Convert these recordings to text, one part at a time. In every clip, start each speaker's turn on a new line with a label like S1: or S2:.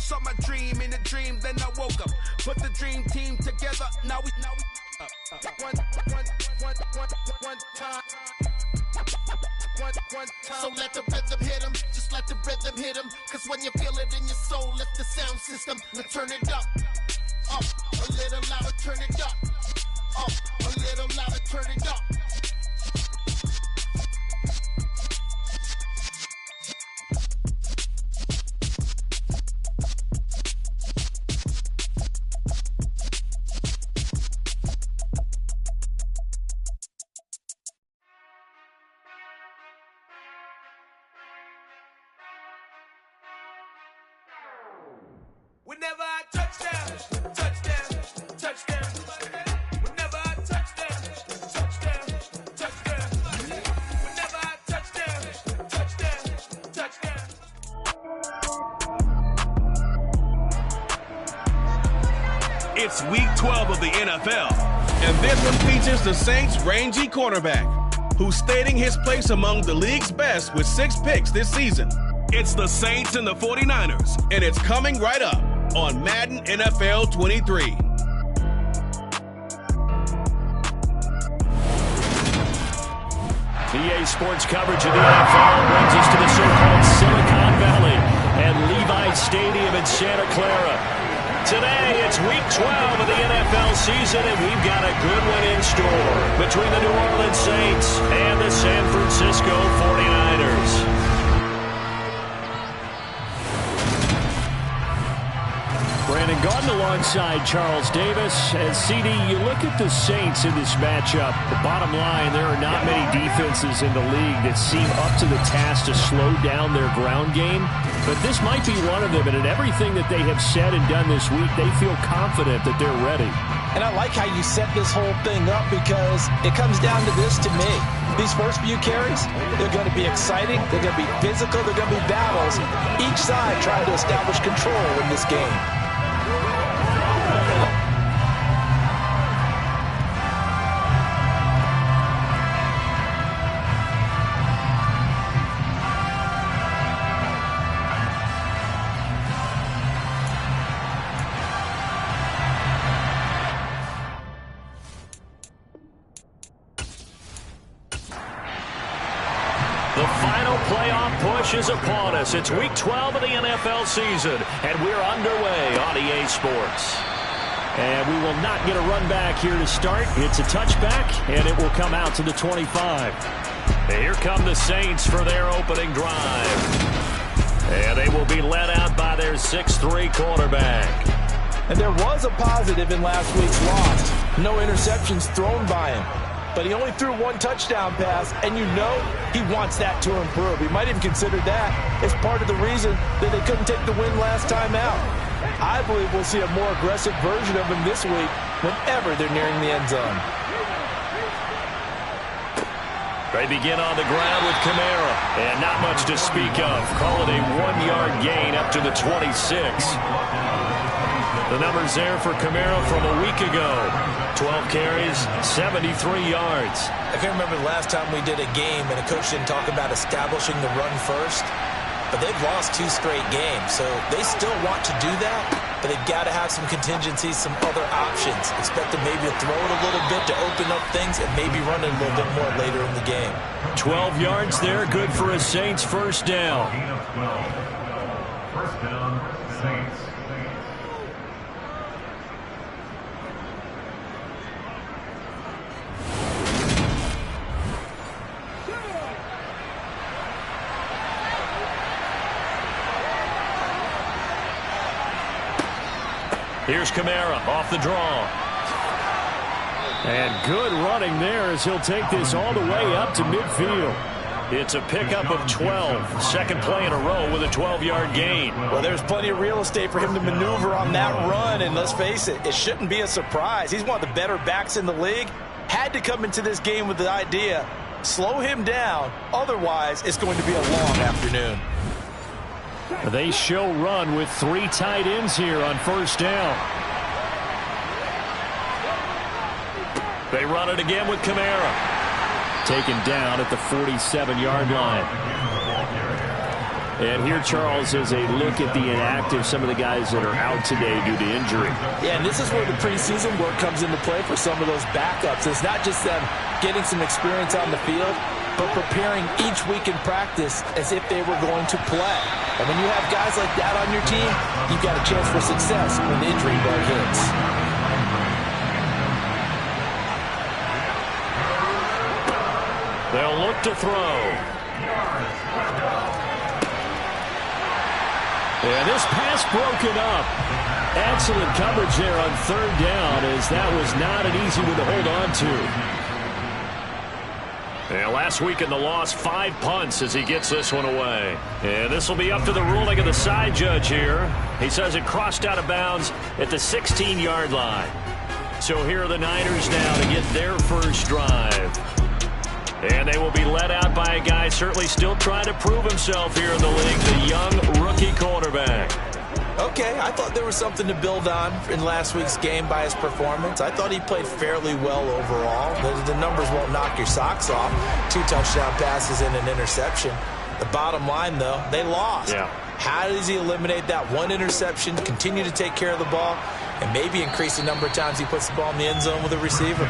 S1: saw my dream in a dream, then I woke up. Put the dream team together, now we one time. So let the rhythm hit him, just let the rhythm hit him. Cause when you feel it in your soul, lift the sound system and turn it up. Up, a little louder, turn it up. Up, a little louder, turn it up. Whenever I touchdown, touchdown, touchdown. Whenever I touchdown, touchdown, touchdown. Whenever I touchdown, touchdown, touchdown. It's week 12 of the NFL, and this one features the Saints' rangy quarterback, who's stating his place among the league's best with 6 picks this season. It's the Saints and the 49ers, and it's coming right up on Madden NFL 23.
S2: EA Sports coverage of the NFL brings us to the so-called Silicon Valley and Levi Stadium in Santa Clara. Today, it's week 12 of the NFL season, and we've got a good one in store between the New Orleans Saints and the San Francisco 49ers. Brandon Gaudin alongside Charles Davis. And CD, you look at the Saints in this matchup. The bottom line, there are not many defenses in the league that seem up to the task to slow down their ground game. But this might be one of them. And in everything that they have said and done this week, they feel confident that they're ready.
S3: And I like how you set this whole thing up because it comes down to this to me. These first few carries, they're going to be exciting, they're going to be physical, they're going to be battles. Each side trying to establish control in this game.
S2: The final playoff push is upon us. It's week 12 of the NFL season, and we're underway on EA Sports. And we will not get a run back here to start. It's a touchback, and it will come out to the 25. And here come the Saints for their opening drive. And they will be led out by their 6'3" quarterback.
S3: And there was a positive in last week's loss. No interceptions thrown by him. But he only threw 1 touchdown pass, and you know he wants that to improve. He might even consider that as part of the reason that they couldn't take the win last time out. I believe we'll see a more aggressive version of him this week whenever they're nearing the end zone.
S2: They begin on the ground with Kamara, and not much to speak of. Call it a 1-yard gain up to the 26. The numbers there for Kamara from a week ago. 12 carries, 73 yards.
S3: I can remember the last time we did a game and a coach didn't talk about establishing the run first. But they've lost 2 straight games, so they still want to do that. But they've got to have some contingencies, some other options. Expect them maybe to throw it a little bit to open up things and maybe run it a little bit more later in the game.
S2: 12 yards there, good for a Saints first down.
S4: First down, Saints.
S2: Here's Kamara off the draw. And good running there as he'll take this all the way up to midfield. It's a pickup of 12. Second play in a row with a 12-yard gain.
S3: Well, there's plenty of real estate for him to maneuver on that run. And let's face it, it shouldn't be a surprise. He's one of the better backs in the league. Had to come into this game with the idea, slow him down. Otherwise, it's going to be a long afternoon.
S2: They show run with 3 tight ends here on first down. They run it again with Kamara. Taken down at the 47-yard line. And here, Charles, is a look at the inactive, some of the guys that are out today due to injury.
S3: Yeah, and this is where the preseason work comes into play for some of those backups. It's not just them getting some experience on the field, but preparing each week in practice as if they were going to play. And when you have guys like that on your team, you've got a chance for success when the injury bug hits.
S2: They'll look to throw. And this pass broken up. Excellent coverage there on third down, as that was not an easy one to hold on to. And last week in the loss, 5 punts as he gets this one away. And this will be up to the ruling of the side judge here. He says it crossed out of bounds at the 16-yard line. So here are the Niners now to get their first drive. And they will be led out by a guy certainly still trying to prove himself here in the league, the young rookie quarterback.
S3: Okay, I thought there was something to build on in last week's game by his performance. I thought he played fairly well overall. The numbers won't knock your socks off. 2 touchdown passes and an interception. The bottom line, though, they lost.
S2: Yeah.
S3: How does he eliminate that one interception, continue to take care of the ball, and maybe increase the number of times he puts the ball in the end zone with a receiver?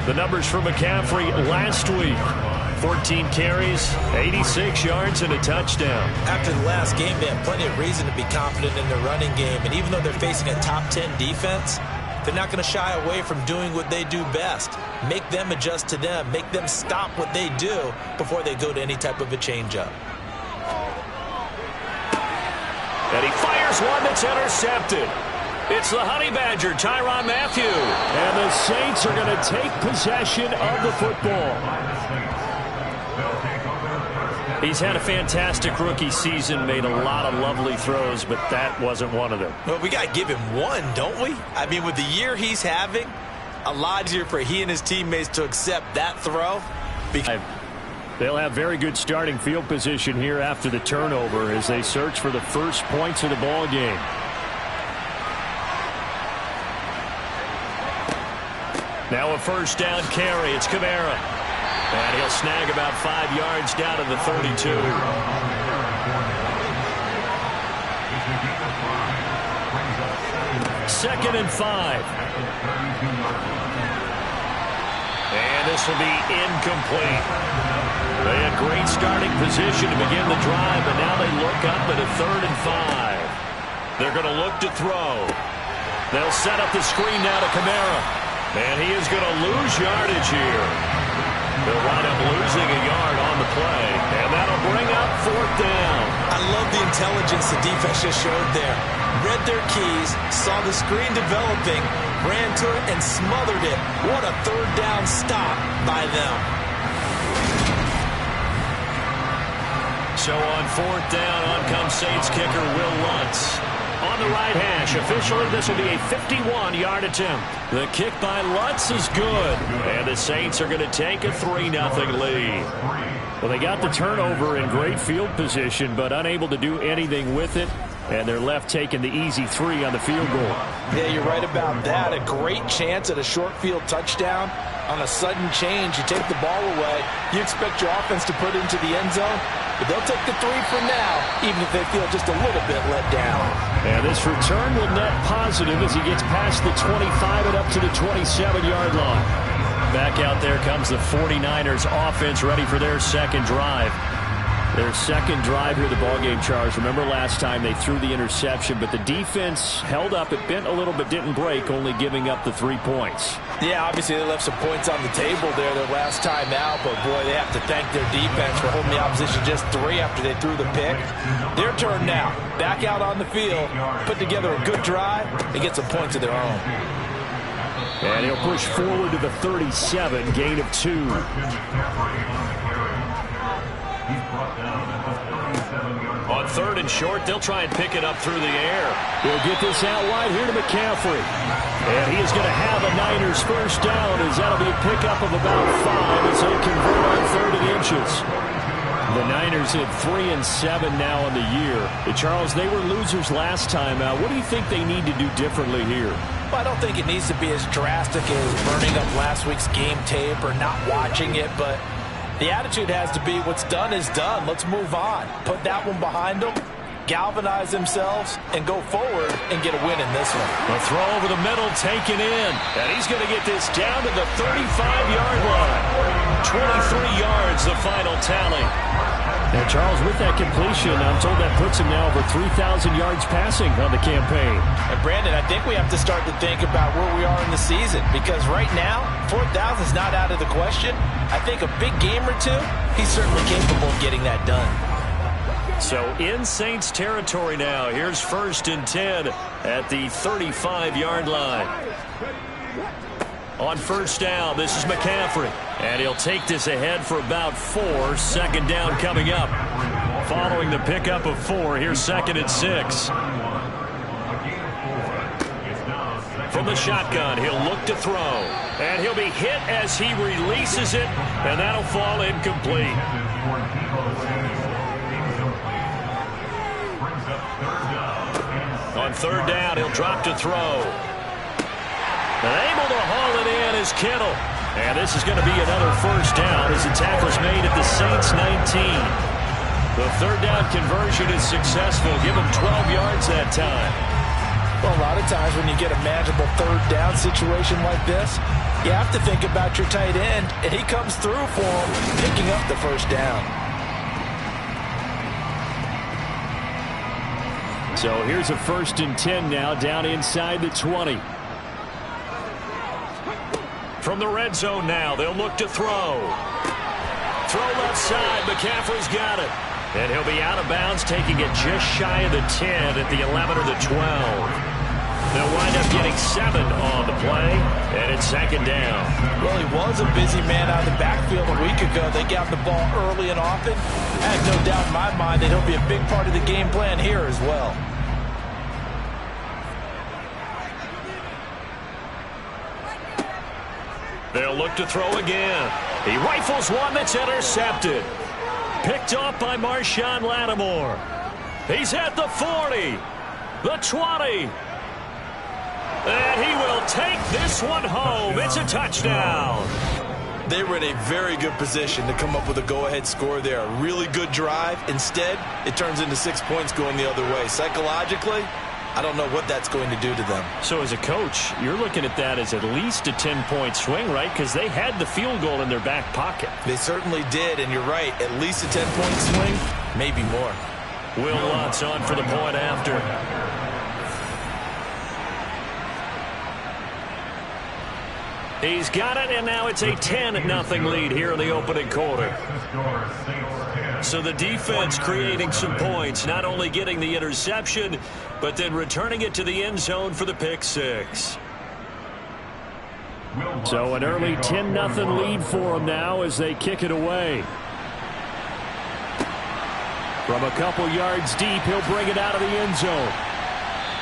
S2: The numbers for McCaffrey last week. 14 carries, 86 yards, and a touchdown.
S3: After the last game, they have plenty of reason to be confident in their running game. And even though they're facing a top 10 defense, they're not going to shy away from doing what they do best. Make them adjust to them. Make them stop what they do before they go to any type of a changeup.
S2: And he fires one that's intercepted. It's the Honey Badger, Tyrann Mathieu. And the Saints are going to take possession of the football. He's had a fantastic rookie season, made a lot of lovely throws, but that wasn't one of them.
S3: Well, we got to give him one, don't we? I mean, with the year he's having, a lot easier for he and his teammates to accept that throw.
S2: They'll have very good starting field position here after the turnover as they search for the first points of the ball game. Now a first down carry. It's Kamara. And he'll snag about 5 yards down to the 32. Second and 5. And this will be incomplete. They had great starting position to begin the drive, but now they look up at a 3rd and 5. They're going to look to throw. They'll set up the screen now to Kamara. And he is going to lose yardage here. They'll wind up losing a yard on the play, and that'll bring up 4th down.
S3: I love the intelligence the defense just showed there. Read their keys, saw the screen developing, ran to it, and smothered it. What a 3rd down stop by them.
S2: So on 4th down, on comes Saints kicker Will Lutz. On the right hash, officially this will be a 51-yard attempt. The kick by Lutz is good. And the Saints are going to take a 3-0 lead. Well, they got the turnover in great field position, but unable to do anything with it. And they're left taking the easy 3 on the field goal.
S3: Yeah, you're right about that. A great chance at a short field touchdown. On a sudden change, you take the ball away. You expect your offense to put it into the end zone. But they'll take the 3 for now, even if they feel just a little bit let down.
S2: And this return will net positive as he gets past the 25 and up to the 27-yard line. Back out there comes the 49ers offense ready for their second drive. Their second drive here of the ballgame, Charles. Remember last time they threw the interception, but the defense held up. It bent a little but didn't break, only giving up the 3 points.
S3: Yeah, obviously they left some points on the table there their last time out, but boy, they have to thank their defense for holding the opposition just 3 after they threw the pick. Their turn now. Back out on the field, put together a good drive, and get some points of their own.
S2: And he'll push forward to the 37, gain of 2. On 3rd and short, they'll try and pick it up through the air. He'll get this out wide here to McCaffrey. And he is going to have a Niners first down, as that'll be a pickup of about 5 as they convert on 3rd and inches. The Niners hit 3 and 7 now on the year. Charles, they were losers last time out. What do you think they need to do differently here?
S3: Well, I don't think it needs to be as drastic as burning up last week's game tape or not watching it, but The attitude has to be what's done is done. Let's move on. Put that one behind them, galvanize themselves, and go forward and get a win in this one.
S2: A throw over the middle taken in, and he's going to get this down to the 35-yard line. 23 yards, the final tally. And Charles, with that completion, I'm told that puts him now over 3,000 yards passing on the campaign.
S3: And Brandon, I think we have to start to think about where we are in the season, because right now, 4,000 is not out of the question. I think a big game or two, he's certainly capable of getting that done.
S2: So in Saints territory now, here's 1st and 10 at the 35-yard line. On 1st down, this is McCaffrey. And he'll take this ahead for about 4. 2nd down coming up. Following the pickup of 4, here's 2nd and 6. From the shotgun, he'll look to throw. And he'll be hit as he releases it, and that'll fall incomplete. On 3rd down, he'll drop to throw. And able to haul it in is Kittle. And this is going to be another 1st down as the tackle's made at the Saints 19. The 3rd down conversion is successful. Give him 12 yards that time.
S3: Well, a lot of times when you get a manageable 3rd down situation like this, you have to think about your tight end, and he comes through for him, picking up the 1st down.
S2: So here's a 1st and 10 now, down inside the 20. From the red zone now, they'll look to throw. Throw left side, McCaffrey's got it. And he'll be out of bounds, taking it just shy of the 10 at the 11 or the 12. They'll wind up getting 7 on the play, and it's 2nd down.
S3: Well, he was a busy man out of the backfield a week ago. They got the ball early and often. I have no doubt in my mind that he'll be a big part of the game plan here as well.
S2: They'll look to throw again. He rifles one that's intercepted. Picked off by Marshawn Lattimore. He's at the 40, the 20. And he will take this one home. It's a touchdown.
S3: They were in a very good position to come up with a go-ahead score there. A really good drive. Instead, it turns into 6 points going the other way. Psychologically, I don't know what that's going to do to them.
S2: So as a coach, you're looking at that as at least a 10-point swing, right? Because they had the field goal in their back pocket.
S3: They certainly did, and you're right. At least a 10-point swing, maybe more.
S2: Will Lutz on for the point after. He's got it, and now it's a 10-0 lead here in the opening quarter. So the defense creating some points, not only getting the interception, but then returning it to the end zone for the pick 6. So an early 10-0 lead for them now as they kick it away. From a couple yards deep, he'll bring it out of the end zone.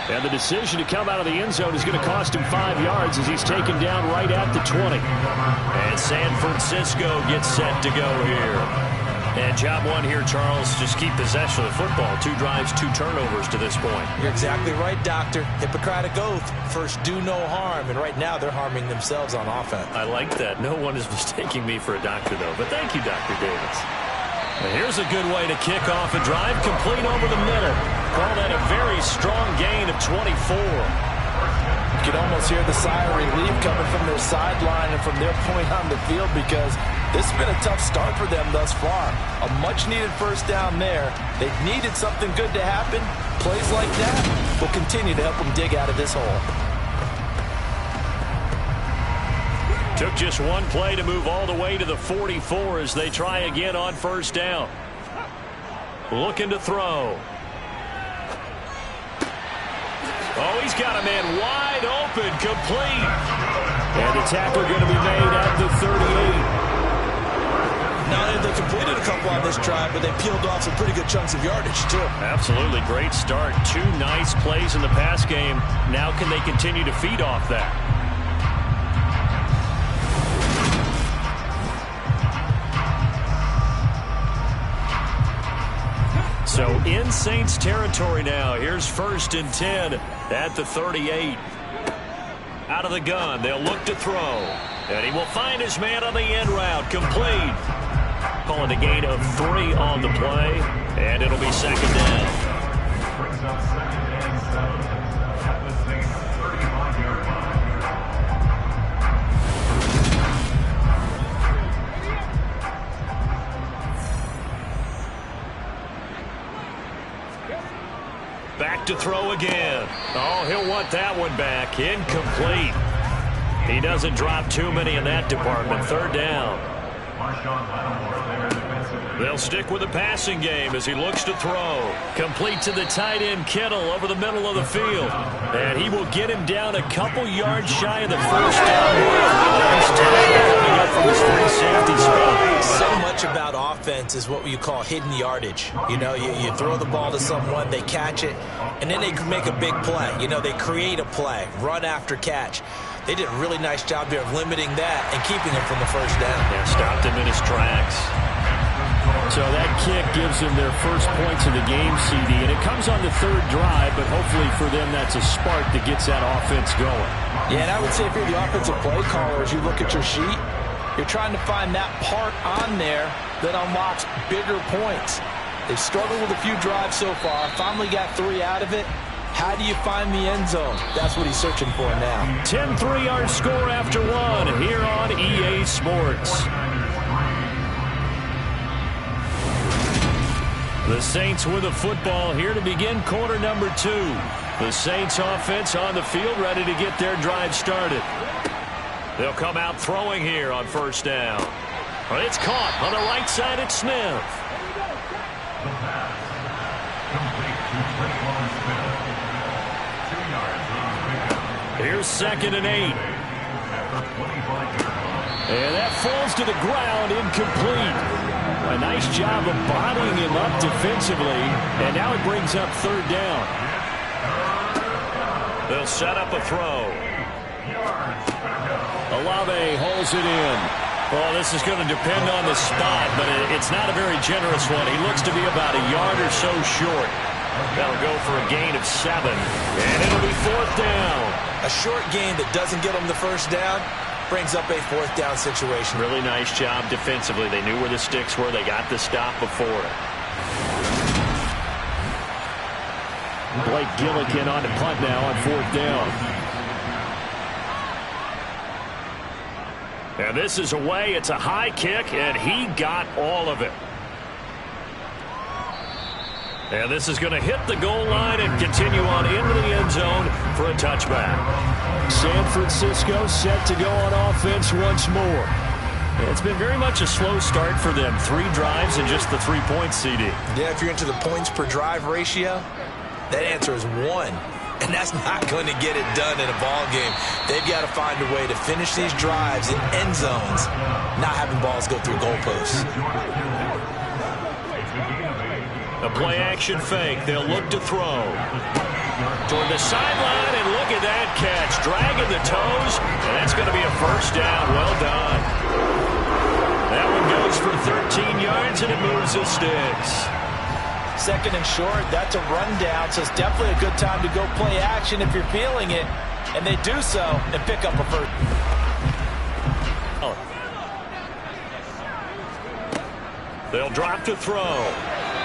S2: And the decision to come out of the end zone is going to cost him 5 yards as he's taken down right at the 20. And San Francisco gets set to go here. And job one here, Charles, just keep possession of the football. 2 drives, 2 turnovers to this point.
S3: You're exactly right, Doctor. Hippocratic oath. First, do no harm. And right now, they're harming themselves on offense.
S2: I like that. No one is mistaking me for a doctor, though. But thank you, Dr. Davis. And here's a good way to kick off a drive. Complete over the middle. Call that a very strong gain of 24.
S3: You can almost hear the sigh of relief coming from their sideline and from their point on the field, because this has been a tough start for them thus far. A much-needed 1st down there. They've needed something good to happen. Plays like that will continue to help them dig out of this hole.
S2: Took just one play to move all the way to the 44 as they try again on 1st down. Looking to throw. Oh, he's got a man wide open, complete. And the tackle going to be made at the 38.
S3: Now, they completed a couple on this drive, but they peeled off some pretty good chunks of yardage, too.
S2: Absolutely. Great start. 2 nice plays in the pass game. Now can they continue to feed off that? So in Saints territory now. Here's 1st and 10 at the 38. Out of the gun, they'll look to throw. And he will find his man on the end route. Complete. Calling a gain of 3 on the play, and it'll be second down. Back to throw again. Oh, he'll want that one back. Incomplete. He doesn't drop too many in that department. Third down. They'll stick with the passing game as he looks to throw. Complete to the tight end Kittle over the middle of the field. And he will get him down a couple yards shy of the first down. Nice tackle coming up from his free safety spot.
S3: So much about offense is what you call hidden yardage. You know, you throw the ball to someone, they catch it, and then they make a big play. You know, they create a play, run after catch. They did a really nice job there of limiting that and keeping him from the first down.
S2: Yeah, stopped him in his tracks. So that kick gives them their first points of the game, CD, and it comes on the third drive, but hopefully for them that's a spark that gets that offense going.
S3: Yeah, and I would say if you're the offensive play caller, as you look at your sheet, you're trying to find that part on there that unlocks bigger points. They've struggled with a few drives so far, finally got 3 out of it. How do you find the end zone? That's what he's searching for now.
S2: 10 3-yard score after 1 here on EA Sports. The Saints with the football here to begin quarter number 2. The Saints offense on the field ready to get their drive started. They'll come out throwing here on first down. Well, it's caught on the right side at Smith. Here's 2nd and 8. And that falls to the ground, incomplete. A nice job of bodying him up defensively, and now it brings up third down. They'll set up a throw. Olave holds it in. Well, this is going to depend on the spot, but it's not a very generous one. He looks to be about a yard or so short. That'll go for a gain of 7, and it'll be 4th down.
S3: A short gain that doesn't get them the first down brings up a 4th down situation.
S2: Really nice job defensively. They knew where the sticks were. They got the stop before it. Blake Gillikin on the punt now on 4th down. And this is away. It's a high kick, and he got all of it. And this is going to hit the goal line and continue on into the end zone for a touchback. San Francisco set to go on offense once more. It's been very much a slow start for them. 3 drives and just the 3 points, CD.
S3: Yeah, if you're into the points per drive ratio, that answer is 1. And that's not going to get it done in a ball game. They've got to find a way to finish these drives in end zones, not having balls go through goalposts.
S2: A play-action fake. They'll look to throw. Toward the sideline, and look at that catch. Dragging the toes, and that's going to be a first down. Well done. That one goes for 13 yards, and it moves the sticks.
S3: 2nd and short, that's a rundown, so it's definitely a good time to go play action if you're feeling it. And they do so and pick up a first.
S2: They'll drop to throw.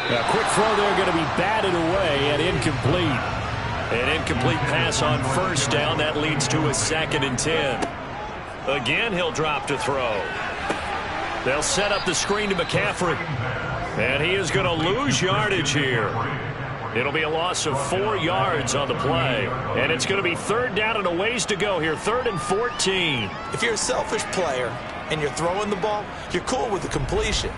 S2: A quick throw there going to be batted away and incomplete. An incomplete pass on first down. That leads to a 2nd and 10. Again, he'll drop to throw. They'll set up the screen to McCaffrey. And he is going to lose yardage here. It'll be a loss of 4 yards on the play. And it's going to be 3rd down and a ways to go here. 3rd and 14.
S3: If you're a selfish player and you're throwing the ball, you're cool with the completion.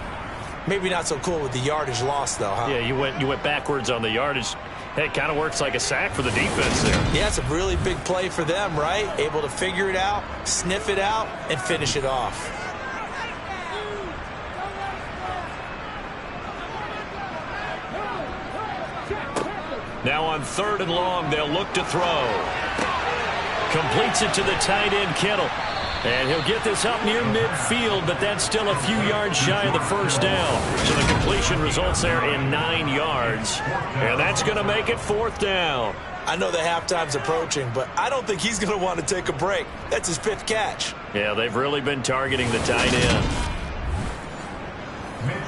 S3: Maybe not so cool with the yardage loss, though, huh?
S2: Yeah, you went backwards on the yardage. Hey, it kind of works like a sack for the defense there.
S3: Yeah, it's a really big play for them, right? Able to figure it out, sniff it out, and finish it off.
S2: Now on 3rd and long, they'll look to throw. Completes it to the tight end, Kittle. And he'll get this up near midfield, but that's still a few yards shy of the first down. So the completion results there in 9 yards. And that's going to make it 4th down.
S3: I know the halftime's approaching, but I don't think he's going to want to take a break. That's his 5th catch.
S2: Yeah, they've really been targeting the tight end.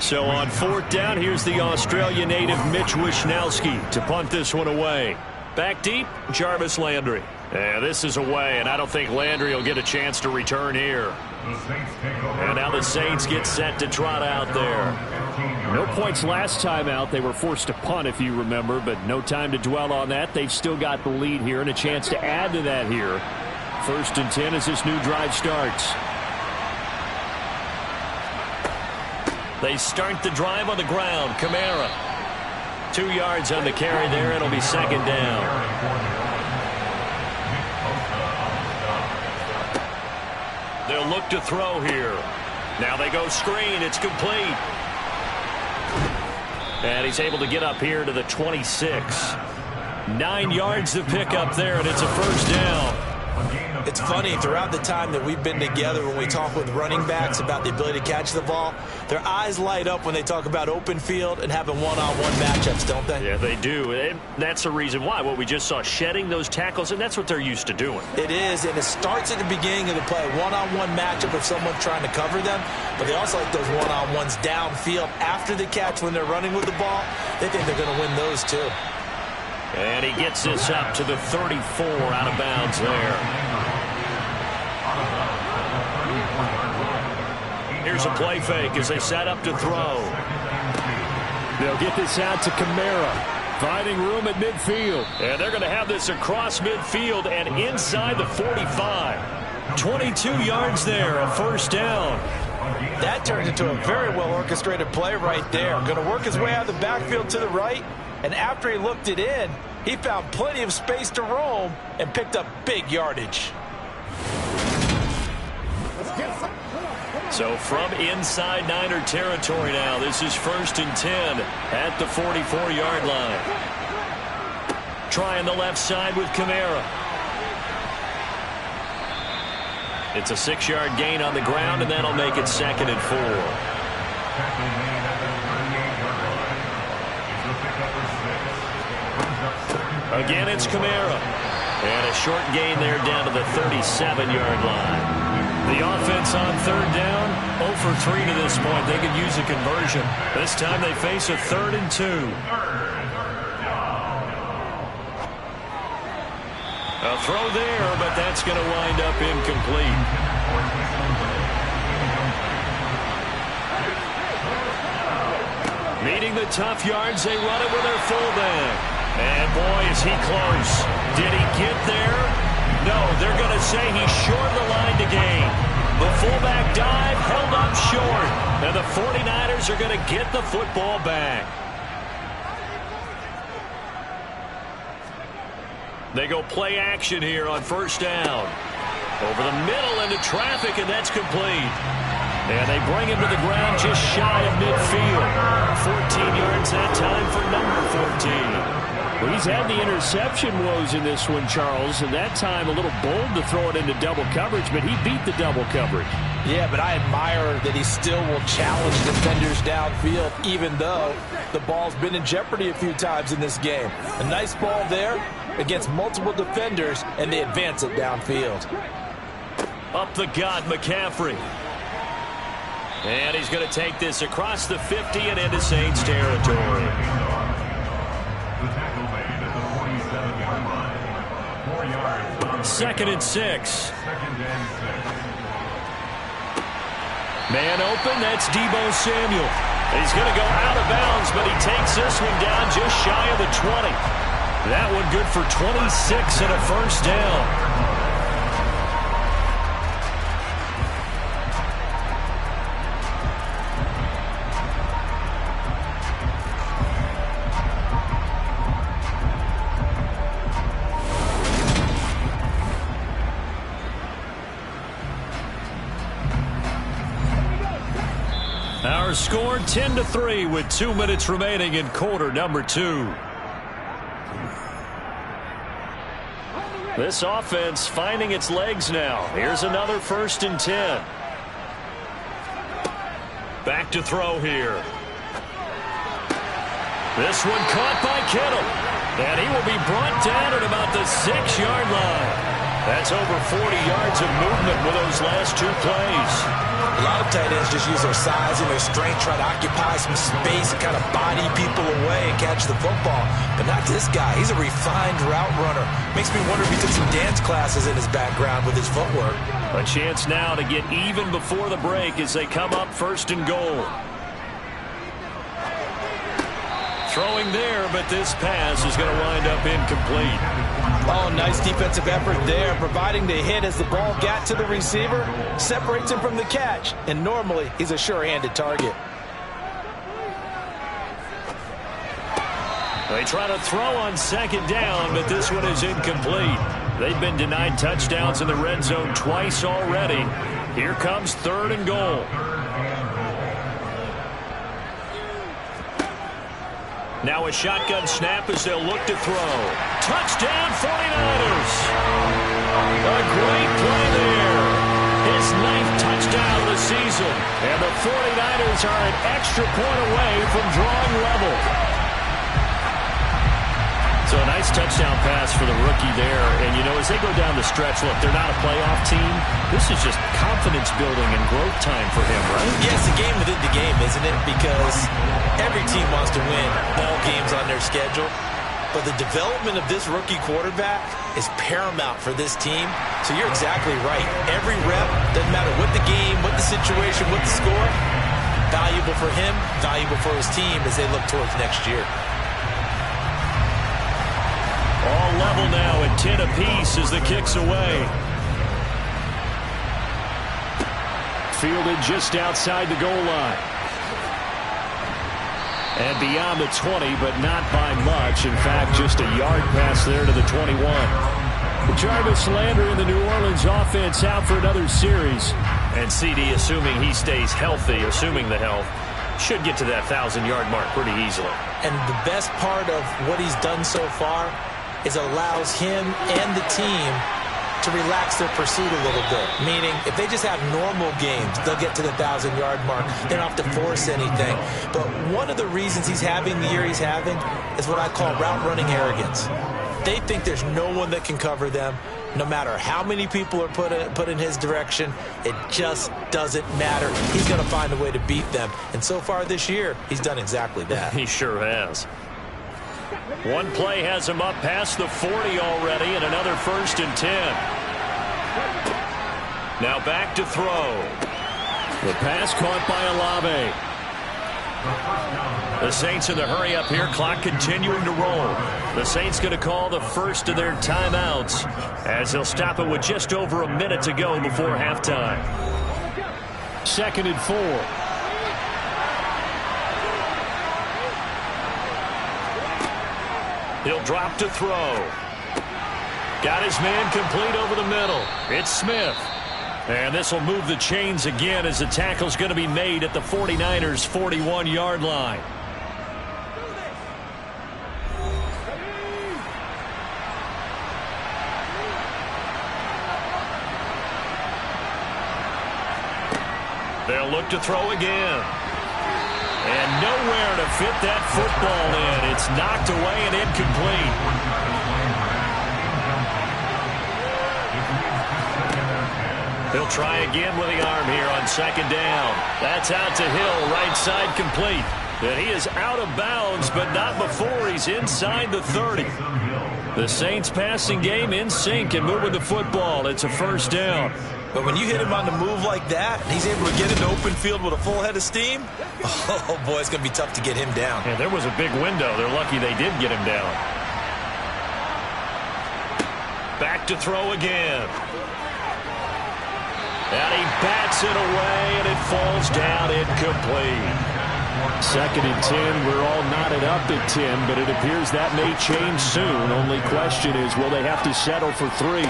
S2: So on 4th down, here's the Australia native Mitch Wishnowsky to punt this one away. Back deep, Jarvis Landry. Yeah, this is away, and I don't think Landry will get a chance to return here. And now the Saints get set to trot out there. No points last time out. They were forced to punt, if you remember, but no time to dwell on that. They've still got the lead here and a chance to add to that here. 1st and 10 as this new drive starts. They start the drive on the ground. Kamara. 2 yards on the carry there. It'll be 2nd down. They'll look to throw here. Now they go screen. It's complete. And he's able to get up here to the 26. 9 yards to pick up there, and it's a 1st down.
S3: It's funny, throughout the time that we've been together, when we talk with running backs about the ability to catch the ball, their eyes light up when they talk about open field and having one-on-one matchups, don't they?
S2: Yeah, they do. And that's the reason why. What we just saw, shedding those tackles, and that's what they're used to doing.
S3: It is, and it starts at the beginning of the play. One-on-one matchup if someone's trying to cover them, but they also like those one-on-ones downfield after the catch when they're running with the ball. They think they're going to win those too.
S2: And he gets this up to the 34 out of bounds there. Here's a play fake as they set up to throw. They'll get this out to Kamara. Finding room at midfield. And they're going to have this across midfield and inside the 45. 22 yards there, a 1st down.
S3: That turns into a very well-orchestrated play right there. Going to work his way out of the backfield to the right. And after he looked it in, he found plenty of space to roam and picked up big yardage.
S2: So from inside Niner territory now, this is 1st and 10 at the 44-yard line. Trying the left side with Kamara. It's a 6-yard gain on the ground, and that'll make it 2nd and 4. Again, it's Kamara. And a short gain there down to the 37-yard line. The offense on 3rd down, 0 for 3 to this point. They could use a conversion. This time they face a 3rd and 2. A throw there, but that's going to wind up incomplete. Meeting the tough yards, they run it with their fullback. And boy, is he close. Did he get there? No, they're going to say he's short the line to gain. The fullback dive held up short. And the 49ers are going to get the football back. They go play action here on 1st down. Over the middle into traffic, and that's complete. And they bring him to the ground just shy of midfield. 14 yards that time for number 14. Well, he's had the interception woes in this one, Charles, and that time a little bold to throw it into double coverage, but he beat the double coverage.
S3: Yeah, but I admire that he still will challenge defenders downfield, even though the ball's been in jeopardy a few times in this game. A nice ball there against multiple defenders, and they advance it downfield.
S2: Up the gut, McCaffrey. And he's going to take this across the 50 and into Saints territory. 2nd and 6. Man open, that's Deebo Samuel. He's going to go out of bounds, but he takes this one down just shy of the 20. That one good for 26 and a 1st down. Our score 10-3 with 2 minutes remaining in quarter number 2. This offense finding its legs now. Here's another 1st and 10. Back to throw here. This one caught by Kittle. And he will be brought down at about the 6-yard line. That's over 40 yards of movement with those last 2 plays.
S3: A lot of tight ends just use their size and their strength, try to occupy some space and kind of body people away and catch the football. But not this guy. He's a refined route runner. Makes me wonder if he took some dance classes in his background with his footwork.
S2: A chance now to get even before the break as they come up 1st and goal. Throwing there, but this pass is going to wind up incomplete.
S3: Oh, nice defensive effort there, providing the hit as the ball got to the receiver, separates him from the catch, and normally he's a sure-handed target.
S2: They try to throw on 2nd down, but this one is incomplete. They've been denied touchdowns in the red zone twice already. Here comes 3rd and goal. Now a shotgun snap as they'll look to throw. Touchdown 49ers! A great play there. His 9th touchdown of the season. And the 49ers are an extra point away from drawing level. So a nice touchdown pass for the rookie there. And, you know, as they go down the stretch, look, they're not a playoff team. This is just confidence building and growth time for him, right?
S3: Yeah, it's a game within the game, isn't it? Because every team wants to win ball games on their schedule. But the development of this rookie quarterback is paramount for this team. So you're exactly right. Every rep, doesn't matter what the game, what the situation, what the score, valuable for him, valuable for his team as they look towards next year.
S2: All level now at 10 apiece as the kick's away. Fielded just outside the goal line. And beyond the 20, but not by much. In fact, just a yard pass there to the 21. Jarvis Landry in the New Orleans offense out for another series. And CD, assuming he stays healthy, assuming the health, should get to that 1,000-yard mark pretty easily.
S3: And the best part of what he's done so far is allows him and the team to relax their pursuit a little bit. Meaning, if they just have normal games, they'll get to the 1,000-yard mark. They don't have to force anything. But one of the reasons he's having the year he's having is what I call route running arrogance. They think there's no one that can cover them. No matter how many people are put in his direction, it just doesn't matter. He's going to find a way to beat them. And so far this year, he's done exactly that.
S2: He sure has. One play has him up past the 40 already, and another 1st and 10. Now back to throw. The pass caught by Olave. The Saints in the hurry up here, clock continuing to roll. The Saints going to call the first of their timeouts as they'll stop it with just over a minute to go before halftime. 2nd and 4. He'll drop to throw. Got his man complete over the middle. It's Smith. And this will move the chains again as the tackle's going to be made at the 49ers' 41-yard line. They'll look to throw again. And nowhere to fit that football in. It's knocked away and incomplete. He'll try again with the arm here on 2nd down. That's out to Hill, right side complete. And he is out of bounds, but not before he's inside the 30. The Saints passing game in sync and moving the football. It's a 1st down.
S3: But when you hit him on the move like that, he's able to get into open field with a full head of steam, oh, boy, it's going to be tough to get him down.
S2: Yeah, there was a big window. They're lucky they did get him down. Back to throw again. And he bats it away, and it falls down incomplete.
S4: 2nd and 10. We're all knotted up at 10, but it appears that may change soon. Only question is, will they have to settle for 3?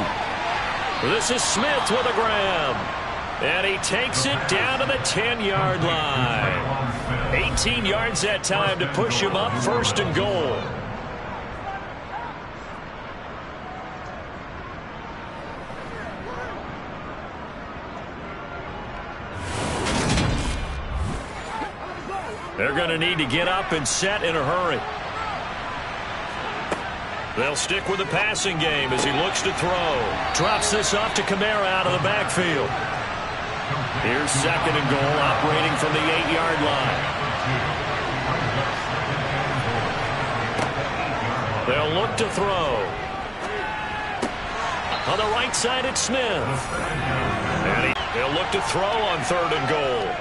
S2: This is Smith with a grab. And he takes it down to the 10-yard line. 18 yards that time to push him up 1st and goal. They're going to need to get up and set in a hurry. They'll stick with the passing game as he looks to throw. Drops this off to Kamara out of the backfield. Here's 2nd and goal, operating from the 8-yard line. They'll look to throw. On the right side, it's Smith. And they'll look to throw on 3rd and goal.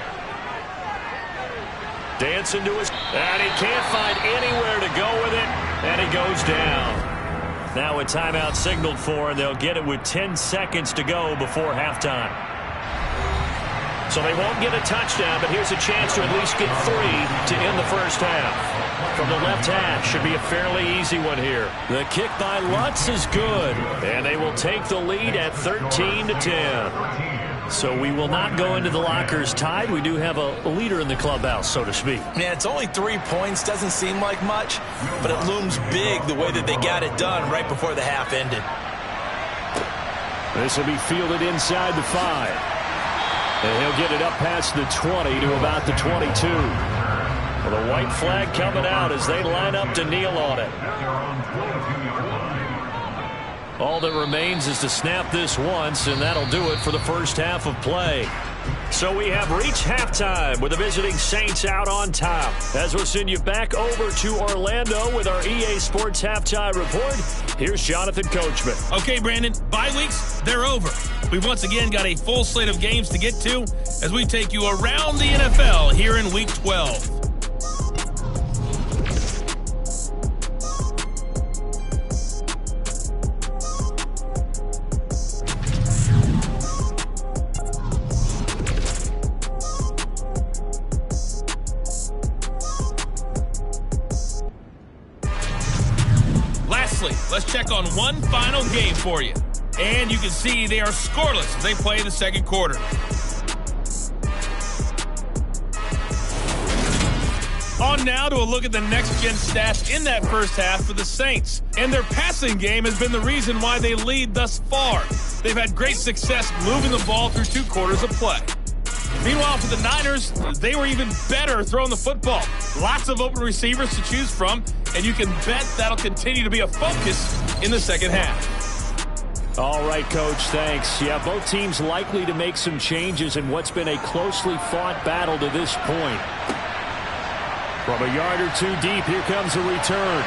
S2: Dancing to his... And he can't find anywhere to go with it. And he goes down. Now a timeout signaled for, and they'll get it with 10 seconds to go before halftime. So they won't get a touchdown, but here's a chance to at least get 3 to end the first half. From the left hash, should be a fairly easy one here. The kick by Lutz is good, and they will take the lead at 13-10. So we will not go into the lockers tied. We do have a leader in the clubhouse, so to speak.
S3: Yeah, it's only 3 points. Doesn't seem like much, but it looms big the way that they got it done right before the half ended.
S4: This will be fielded inside the 5. And he'll get it up past the 20 to about the 22. Well, the white flag coming out as they line up to kneel on it. All that remains is to snap this once, and that'll do it for the first half of play. So we have reached halftime with the visiting Saints out on top. As we'll send you back over to Orlando with our EA Sports Halftime Report, here's Jonathan Coachman.
S1: Okay, Brandon, bye weeks, they're over. We've once again got a full slate of games to get to as we take you around the NFL here in Week 12. Let's check on one final game for you. And you can see they are scoreless as they play the second quarter. On now to a look at the next-gen stats in that first half for the Saints. And their passing game has been the reason why they lead thus far. They've had great success moving the ball through 2 quarters of play. Meanwhile, for the Niners, they were even better throwing the football. Lots of open receivers to choose from, and you can bet that'll continue to be a focus in the second half.
S4: All right, Coach, thanks. Yeah, both teams likely to make some changes in what's been a closely fought battle to this point. From a yard or 2 deep, here comes a return.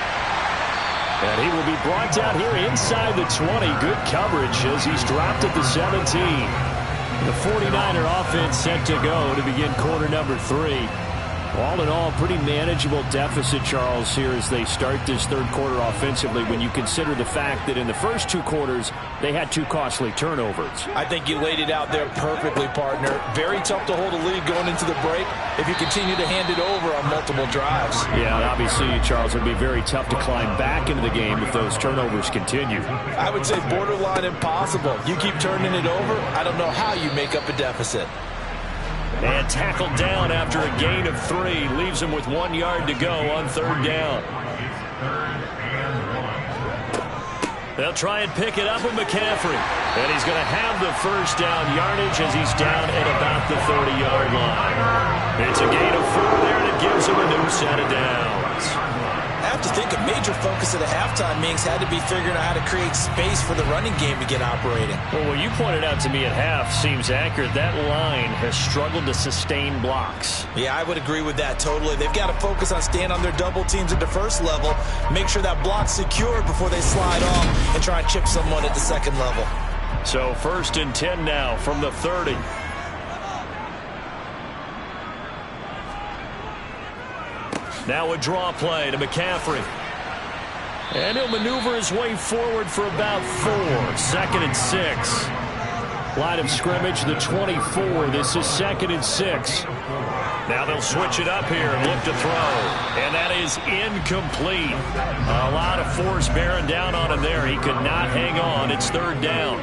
S4: And he will be brought down here inside the 20. Good coverage as he's dropped at the 17. The 49er offense set to go to begin quarter number 3. All in all, pretty manageable deficit, Charles, here as they start this third quarter offensively when you consider the fact that in the first 2 quarters, they had 2 costly turnovers.
S3: I think you laid it out there perfectly, partner. Very tough to hold a lead going into the break if you continue to hand it over on multiple drives.
S4: Yeah, and obviously, Charles, it would be very tough to climb back into the game if those turnovers continue.
S3: I would say borderline impossible. You keep turning it over, I don't know how you make up a deficit.
S2: And tackled down after a gain of 3. Leaves him with 1 yard to go on 3rd down. They'll try and pick it up with McCaffrey. And he's going to have the first down yardage as he's down at about the 30-yard line. It's a gain of 4 there, and it gives him a new set of downs.
S3: I have to think a major focus of the halftime meetings had to be figuring out how to create space for the running game to get operating.
S2: Well, what you pointed out to me at half seems accurate. That line has struggled to sustain blocks.
S3: Yeah, I would agree with that totally. They've got to focus on staying on their double teams at the first level, make sure that block's secured before they slide off and try and chip someone at the second level.
S2: So 1st and 10 now from the 30. Now a draw play to McCaffrey. And he'll maneuver his way forward for about 4. 2nd and 6. Line of scrimmage, the 24. This is 2nd and 6. Now they'll switch it up here and look to throw. And that is incomplete. A lot of force bearing down on him there. He could not hang on. It's 3rd down.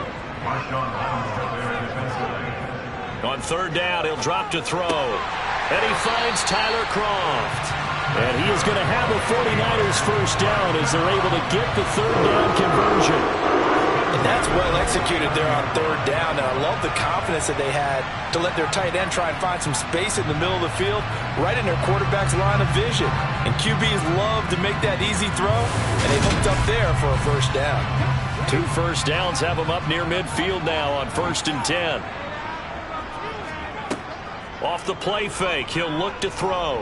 S2: On 3rd down, he'll drop to throw. And he finds Tyler Kroft. And he is going to have a 49ers first down as they're able to get the 3rd down conversion.
S3: And And that's well executed there on third down. And I love the confidence that they had to let their tight end try and find some space in the middle of the field, right in their quarterback's line of vision. And QBs love to make that easy throw, and they hooked up there for a first down.
S2: 2 first downs have them up near midfield now on 1st and 10. Off the play fake, he'll look to throw.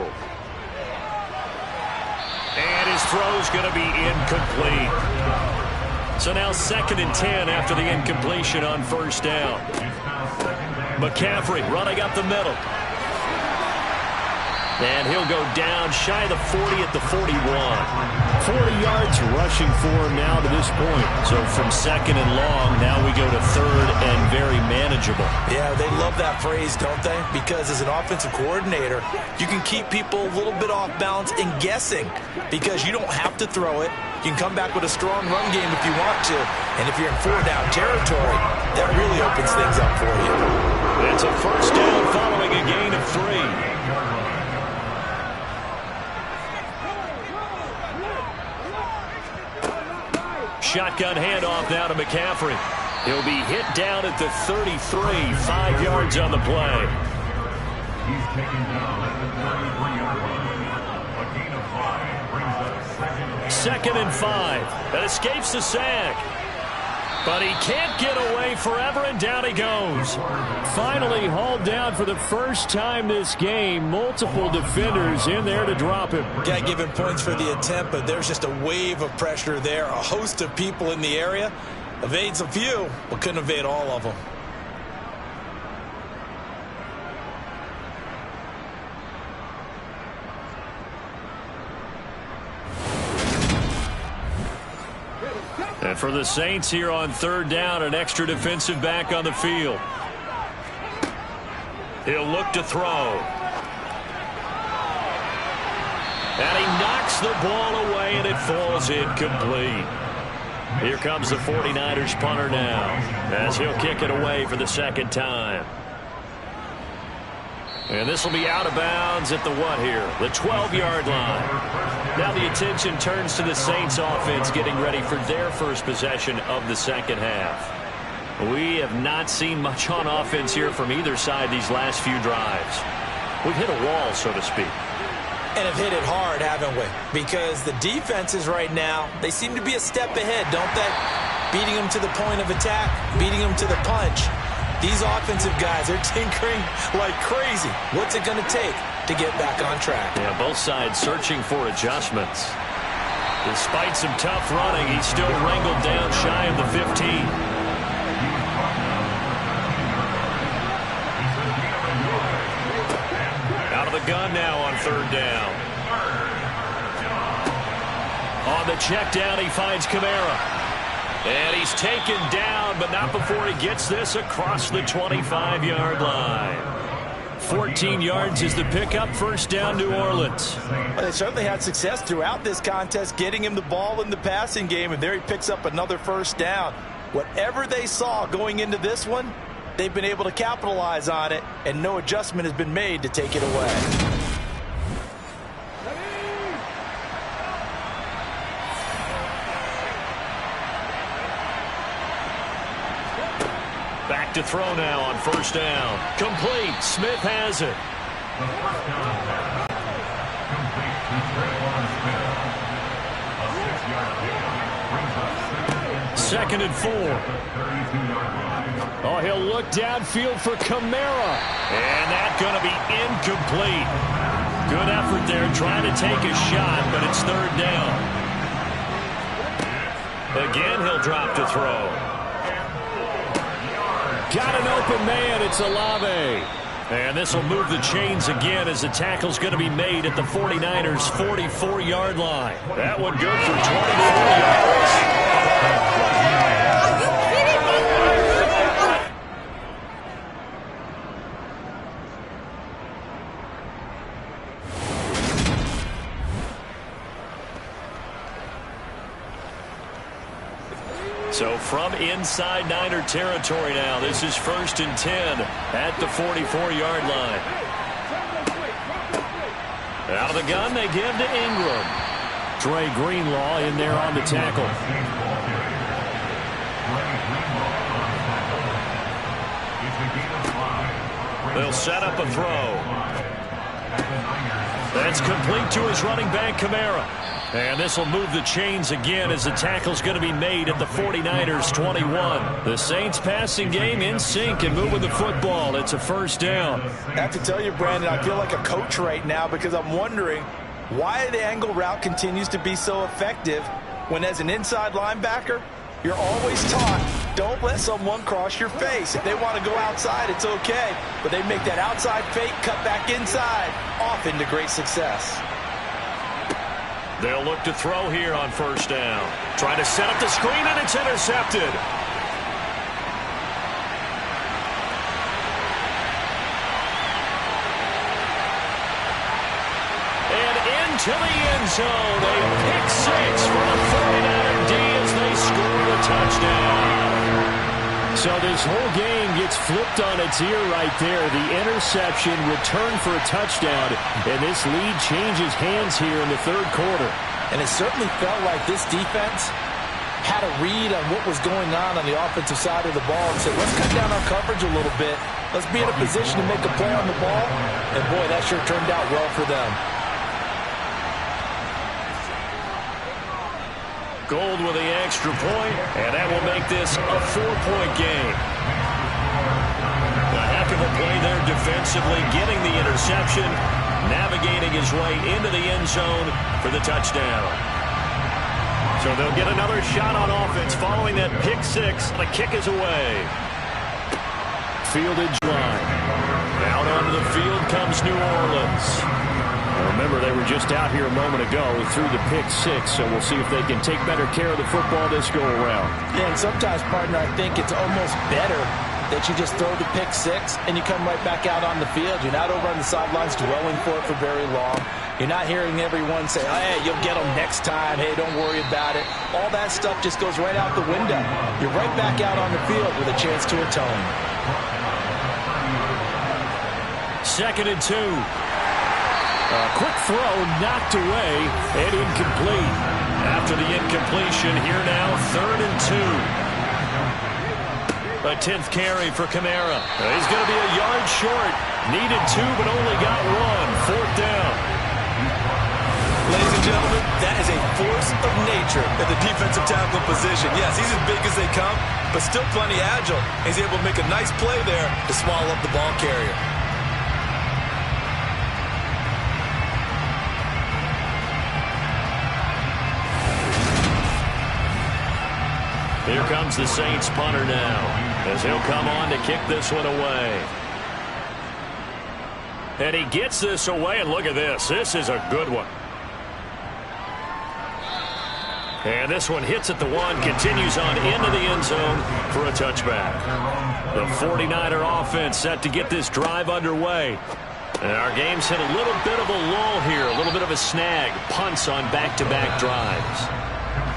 S2: And his throw's going to be incomplete. So now 2nd and 10 after the incompletion on first down. McCaffrey running up the middle. And he'll go down shy of the 40 at the 41.
S4: 40 yards rushing for him now to this point.
S2: So from 2nd and long, now we go to 3rd and very manageable.
S3: Yeah, they love that phrase, don't they? Because as an offensive coordinator, you can keep people a little bit off balance and guessing because you don't have to throw it. You can come back with a strong run game if you want to. And if you're in 4-down territory, that really opens things up for you.
S2: It's a first down following a gain of 3. Shotgun handoff now to McCaffrey. He'll be hit down at the 33, 5 yards on the play.
S5: He's taken down at the 33-yard line. A gain of 5 brings up
S2: 2nd and 5. That escapes the sack. But he can't get away forever, and down he goes.
S4: Finally hauled down for the first time this game. Multiple defenders in there to drop him.
S3: Got given points for the attempt, but there's just a wave of pressure there. A host of people in the area. Evades a few, but couldn't evade all of them.
S2: And for the Saints here on 3rd down, an extra defensive back on the field. He'll look to throw. And he knocks the ball away, and it falls incomplete. Here comes the 49ers punter now, as he'll kick it away for the 2nd time. And this will be out of bounds at the what here? The 12-yard line. Now the attention turns to the Saints offense getting ready for their first possession of the 2nd half. We have not seen much on offense here from either side these last few drives. We've hit a wall, so to speak.
S3: And have hit it hard, haven't we? Because the defenses right now, they seem to be a step ahead, don't they? Beating them to the point of attack, beating them to the punch. These offensive guys are tinkering like crazy. What's it going to take to get back on track?
S2: Yeah, both sides searching for adjustments. Despite some tough running, he's still wrangled down shy of the 15. Out of the gun now on 3rd down. On the check down, he finds Kamara. And he's taken down, but not before he gets this across the 25-yard line. 14 yards is the pickup. First down, New Orleans.
S3: Well, they certainly had success throughout this contest, getting him the ball in the passing game, and there he picks up another first down. Whatever they saw going into this one, they've been able to capitalize on it, and no adjustment has been made to take it away.
S2: Back to throw now on first down. Complete. Smith has it.
S5: the first down pass. Complete to Tre'Quan Smith. A 6-yard gain brings up
S2: 2nd and 4.
S5: at the 32-yard line.
S4: Oh, he'll look downfield for Kamara.
S2: And that's going to be incomplete. Good effort there trying to take a shot, but it's 3rd down. Again, he'll drop to throw.
S4: Got an open man. It's Olave.
S2: And this will move the chains again as the tackle's going to be made at the 49ers' 44-yard line. That one good for 24 yards. So from inside Niner territory now, this is 1st and 10 at the 44-yard line. Out of the gun, they give to Ingram.
S4: Dre Greenlaw in there on the tackle.
S2: They'll set up a throw. That's complete to his running back, Kamara. And this will move the chains again as the tackle's going to be made at the 49ers 21. The Saints passing game in sync and moving the football. It's a first down.
S3: I have to tell you, Brandon, I feel like a coach right now because I'm wondering why the angle route continues to be so effective when as an inside linebacker, you're always taught, don't let someone cross your face. If they want to go outside, it's okay. But they make that outside fake, cut back inside, often to great success.
S2: They'll look to throw here on first down. Trying to set up the screen, and it's intercepted. And into the end zone. A pick six for the 49er D as they score a touchdown.
S4: So this whole game gets flipped on its ear right there. The interception, return for a touchdown, and this lead changes hands here in the third quarter.
S3: And it certainly felt like this defense had a read on what was going on the offensive side of the ball and said, let's cut down our coverage a little bit. Let's be in a position to make a play on the ball. And, boy, that sure turned out well for them.
S2: Gold with the extra point, and that will make this a 4-point game. A heck of a play there defensively, getting the interception, navigating his way into the end zone for the touchdown. So they'll get another shot on offense following that pick six. The kick is away.
S4: Fieldage line.
S2: Out onto the field comes New Orleans.
S4: Remember, they were just out here a moment ago through the pick six, so we'll see if they can take better care of the football this go-around.
S3: Yeah, and sometimes, partner, I think it's almost better that you just throw the pick six and you come right back out on the field. You're not over on the sidelines dwelling for it for very long. You're not hearing everyone say, oh, hey, you'll get them next time. Hey, don't worry about it. All that stuff just goes right out the window. You're right back out on the field with a chance to atone.
S2: 2nd and 2.
S4: A quick throw knocked away and incomplete.
S2: After the incompletion, here now, 3rd and 2. A 10th carry for Kamara. He's going to be a yard short. Needed 2, but only got 1. 4th down.
S3: Ladies and gentlemen, that is a force of nature at the defensive tackle position. Yes, he's as big as they come, but still plenty agile. He's able to make a nice play there to swallow up the ball carrier.
S2: Here comes the Saints punter now, as he'll come on to kick this one away. And he gets this away, and look at this. This is a good one. And this one hits at the 1, continues on into the end zone for a touchback. The 49er offense set to get this drive underway. And our game's hit a little bit of a lull here, a little bit of a snag. Punts on back-to-back drives.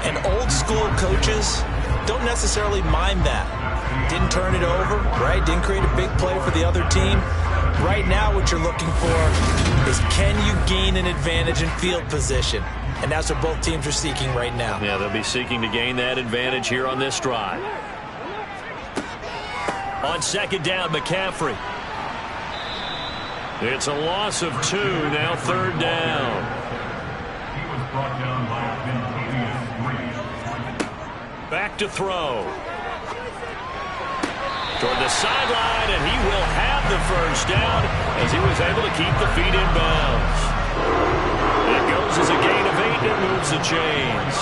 S3: And old-school coaches don't necessarily mind that. Didn't turn it over, right? Didn't create a big play for the other team. Right now what you're looking for is, can you gain an advantage in field position? And that's what both teams are seeking right now.
S2: Yeah, they'll be seeking to gain that advantage here on this drive. On 2nd down, McCaffrey. It's a loss of 2, now 3rd down.
S5: He was brought down by a Ventilius Reed.
S2: Back to throw. Toward the sideline, and he will have the first down as he was able to keep the feet in bounds. It goes as a gain of 8, and it moves the chains.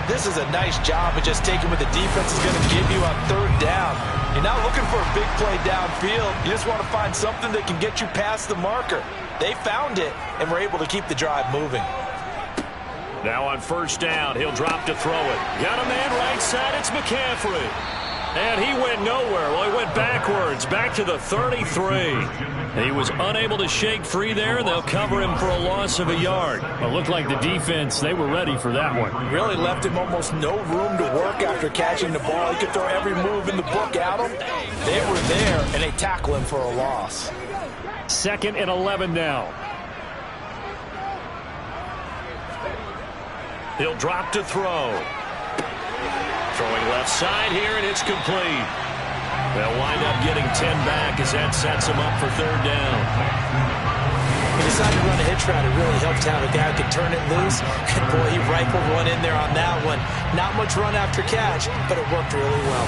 S3: This is a nice job of just taking what the defense is going to give you on 3rd down. You're not looking for a big play downfield. You just want to find something that can get you past the marker. They found it and were able to keep the drive moving.
S2: Now on 1st down, he'll drop to throw it. Got a man right side, it's McCaffrey. And he went nowhere. Well, he went backwards, back to the 33. He was unable to shake free there, and they'll cover him for a loss of a yard.
S4: It looked like the defense, they were ready for that one.
S3: Really left him almost no room to work after catching the ball. He could throw every move in the book at him. They were there, and they tackle him for a loss.
S4: 2nd and 11 now.
S2: He'll drop to throw. Throwing left side here, and it's complete. They'll wind up getting 10 back as that sets them up for third down.
S3: He decided to run a hitch route. It really helped to have a guy who could turn it loose. And, boy, he rifled one in there on that one. Not much run after catch, but it worked really well.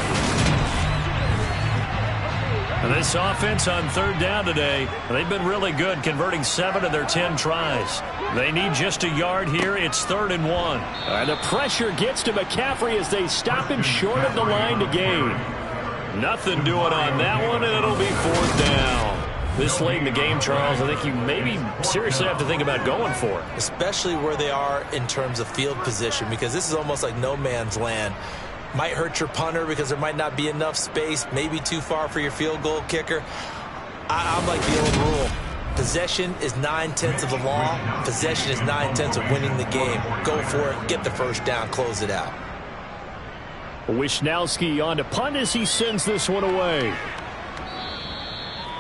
S2: And this offense on third down today, they've been really good, converting 7 of their 10 tries. They need just a yard here. It's 3rd and 1.
S4: And the pressure gets to McCaffrey as they stop him short of the line to gain.
S2: Nothing doing on that one, and it'll be 4th down. This late in the game, Charles, I think you maybe seriously have to think about going for it.
S3: Especially where they are in terms of field position, because this is almost like no man's land. Might hurt your punter because there might not be enough space, maybe too far for your field goal kicker. I'm like the old rule. Possession is 9/10 of the law. Possession is 9/10 of winning the game. Go for it, get the first down, close it out.
S4: Wisnowski on to punt as he sends this one away.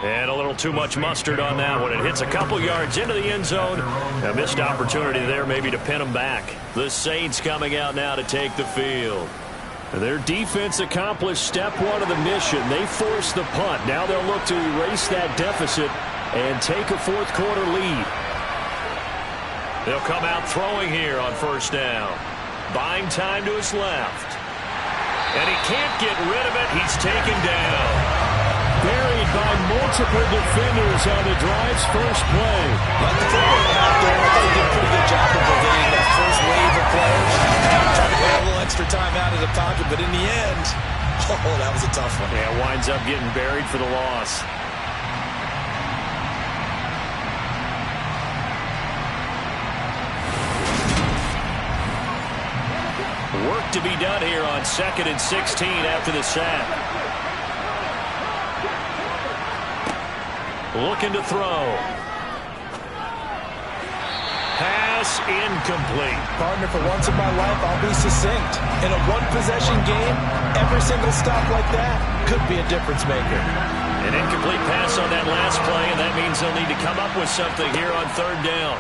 S2: And a little too much mustard on that one. It hits a couple yards into the end zone. A missed opportunity there maybe to pin them back. The Saints coming out now to take the field.
S4: Their defense accomplished step 1 of the mission. They forced the punt. Now they'll look to erase that deficit and take a 4th quarter lead.
S2: They'll come out throwing here on first down. Buying time to his left. And he can't get rid of it. He's taken down.
S4: Buried by multiple defenders on the drive's first play.
S3: Like the football out there, I thought he did a pretty good job of evading that first wave of players. Tried to get a little extra time out of the pocket, but in the end, oh, that was a tough one.
S2: Yeah, winds up getting buried for the loss. Work to be done here on 2nd and 16 after the sack. Looking to throw. Pass incomplete.
S3: Partner, for once in my life, I'll be succinct. In a one-possession game, every single stop like that could be a difference maker.
S2: An incomplete pass on that last play, and that means they'll need to come up with something here on 3rd down.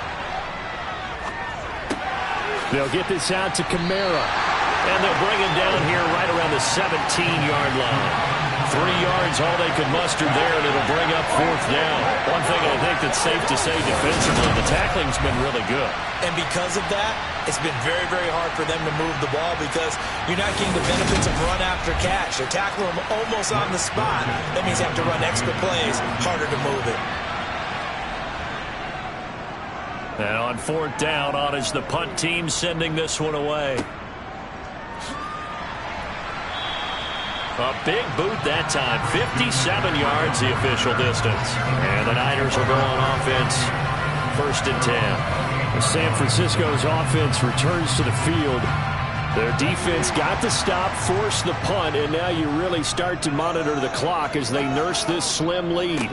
S4: They'll get this out to Kamara.
S2: And they'll bring him down here right around the 17-yard line. 3 yards, all they could muster there, and it'll bring up 4th down. One thing I think that's safe to say defensively, the tackling's been really good.
S3: And because of that, it's been very, very hard for them to move the ball because you're not getting the benefits of run after catch. They're tackling them almost on the spot. That means you have to run extra plays, harder to move it.
S2: And on 4th down, on is the punt team sending this one away. A big boot that time. 57 yards the official distance. And the Niners will go on offense. 1st and 10.
S4: San Francisco's offense returns to the field. Their defense got the stop, forced the punt, and now you really start to monitor the clock as they nurse this slim lead.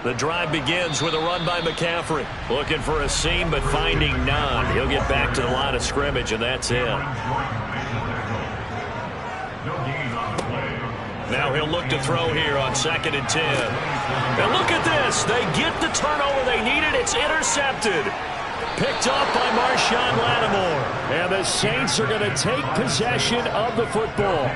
S2: The drive begins with a run by McCaffrey. Looking for a seam, but finding none. He'll get back to the line of scrimmage, and that's it. Now he'll look to throw here on 2nd and 10. And look at this. They get the turnover they needed. It's intercepted. Picked off by Marshawn Lattimore.
S4: And the Saints are going to take possession of the football.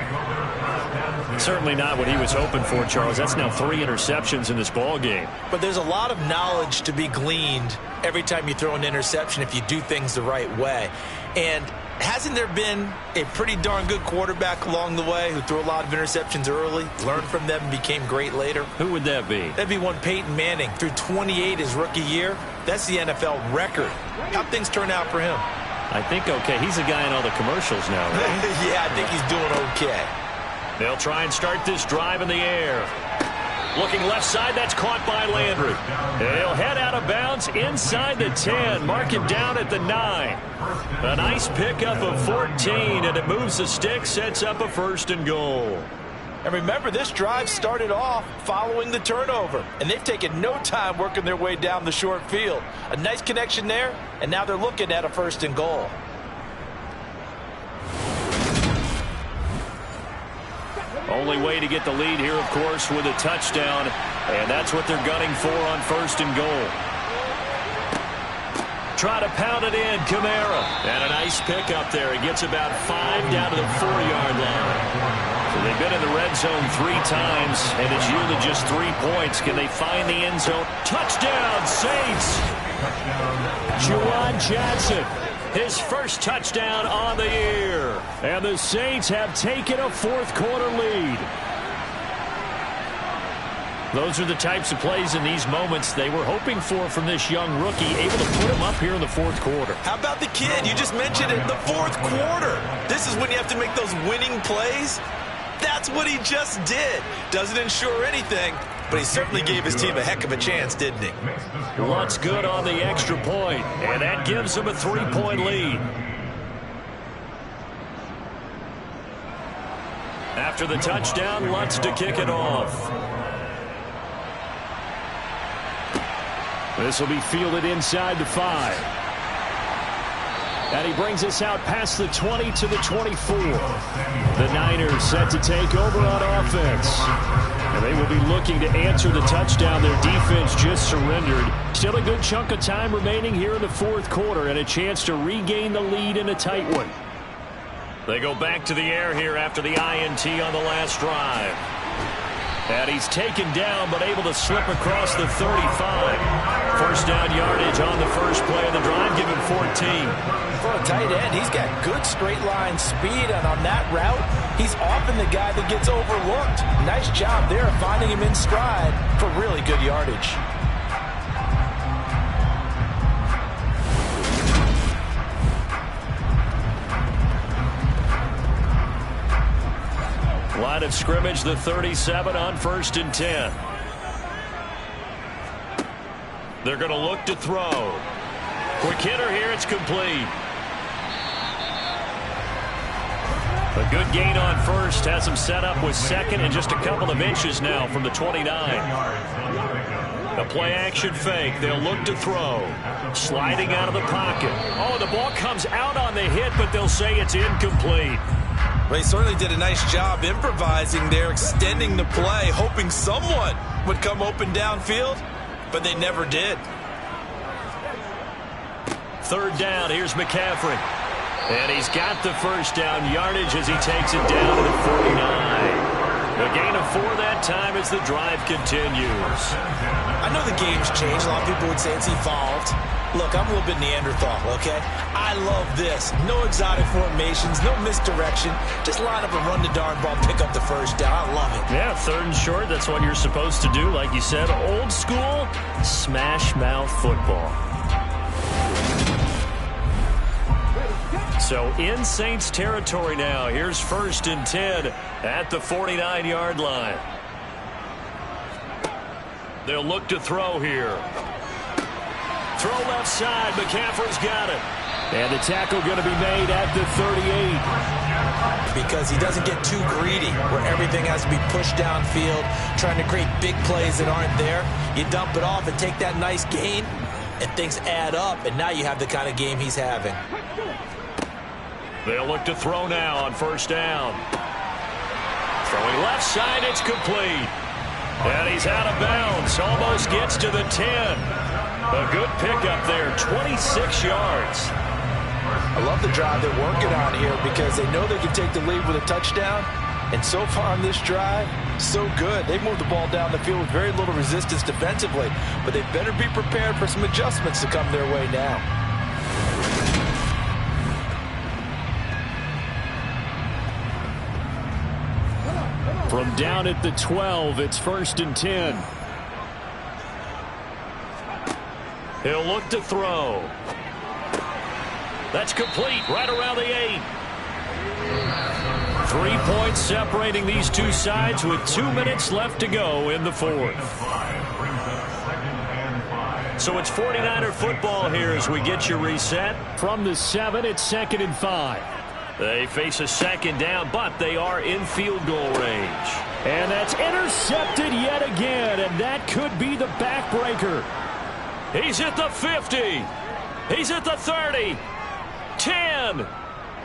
S2: Certainly not what he was hoping for, Charles. That's now 3 interceptions in this ball game.
S3: But there's a lot of knowledge to be gleaned every time you throw an interception if you do things the right way. And hasn't there been a pretty darn good quarterback along the way who threw a lot of interceptions early, learned from them, and became great later?
S2: Who would that be?
S3: That'd be one Peyton Manning. Threw 28 his rookie year. That's the NFL record. How'd things turn out for him?
S2: I think okay. He's a guy in all the commercials now, right?
S3: Yeah, I think he's doing okay.
S2: They'll try and start this drive in the air. Looking left side, that's caught by Landry. He'll head out of bounds inside the 10, mark him down at the 9. A nice pickup of 14, and it moves the stick, sets up a 1st and goal.
S3: And remember, this drive started off following the turnover, and they've taken no time working their way down the short field. A nice connection there, and now they're looking at a 1st and goal.
S2: Only way to get the lead here, of course, with a touchdown, and that's what they're gunning for on 1st and goal. Try to pound it in, Kamara. And a nice pick up there. He gets about 5 down to the 4-yard line. So They've been in the red zone 3 times, and it's yielded just 3 points. Can they find the end zone? Touchdown, Saints! Juwan Johnson, his first touchdown on the year.
S4: And the Saints have taken a fourth-quarter lead.
S2: Those are the types of plays in these moments they were hoping for from this young rookie, able to put him up here in the fourth quarter.
S3: How about the kid? You just mentioned it, the fourth quarter. This is when you have to make those winning plays. That's what he just did. Doesn't ensure anything, but he certainly gave his team a heck of a chance, didn't he?
S2: Lutz good on the extra point, and that gives him a 3-point lead. After the touchdown, Lutz to kick it off.
S4: This will be fielded inside the 5. And he brings us out past the 20 to the 24. The Niners set to take over on offense. And they will be looking to answer the touchdown their defense just surrendered. Still a good chunk of time remaining here in the fourth quarter and a chance to regain the lead in a tight one.
S2: They go back to the air here after the INT on the last drive. And he's taken down but able to slip across the 35. First down yardage on the first play of the drive, give him 14.
S3: For a tight end, he's got good straight line speed, and on that route, he's often the guy that gets overlooked. Nice job there finding him in stride for really good yardage.
S2: Line of scrimmage, the 37 on 1st and 10. They're going to look to throw. Quick hitter here, it's complete. A good gain on first, has him set up with second and just a couple of inches now from the 29. A play action fake, they'll look to throw. Sliding out of the pocket. Oh, the ball comes out on the hit, but they'll say it's incomplete.
S3: Well, he certainly did a nice job improvising there, extending the play, hoping someone would come open downfield, but they never did.
S2: Third down, here's McCaffrey. And he's got the first down yardage as he takes it down to the 49. A gain of 4 that time as the drive continues.
S3: I know the game's changed. A lot of people would say it's evolved. Look, I'm a little bit Neanderthal, okay? I love this. No exotic formations, no misdirection. Just line up and run the darn ball, pick up the first down. I love it.
S2: Yeah, 3rd and short, that's what you're supposed to do. Like you said, old school, smash mouth football. So in Saints territory now. Here's 1st and 10 at the 49-yard line. They'll look to throw here. Throw left side. McCaffrey's got it.
S4: And the tackle going to be made at the 38.
S3: Because he doesn't get too greedy where everything has to be pushed downfield, trying to create big plays that aren't there. You dump it off and take that nice gain, and things add up, and now you have the kind of game he's having.
S2: They'll look to throw now on 1st down. Throwing left side, it's complete. And he's out of bounds. Almost gets to the 10. A good pickup there, 26 yards.
S3: I love the drive they're working on here because they know they can take the lead with a touchdown. And so far on this drive, so good. They moved the ball down the field with very little resistance defensively. But they better be prepared for some adjustments to come their way now.
S4: From down at the 12, it's 1st and 10.
S2: He'll look to throw. That's complete right around the 8. 3 points separating these two sides with 2 minutes left to go in the fourth. So it's 49er football here as we get you reset.
S4: From the 7, it's 2nd and 5.
S2: They face a 2nd down, but they are in field goal range.
S4: And that's intercepted yet again, and that could be the backbreaker.
S2: He's at the 50. He's at the 30. 10.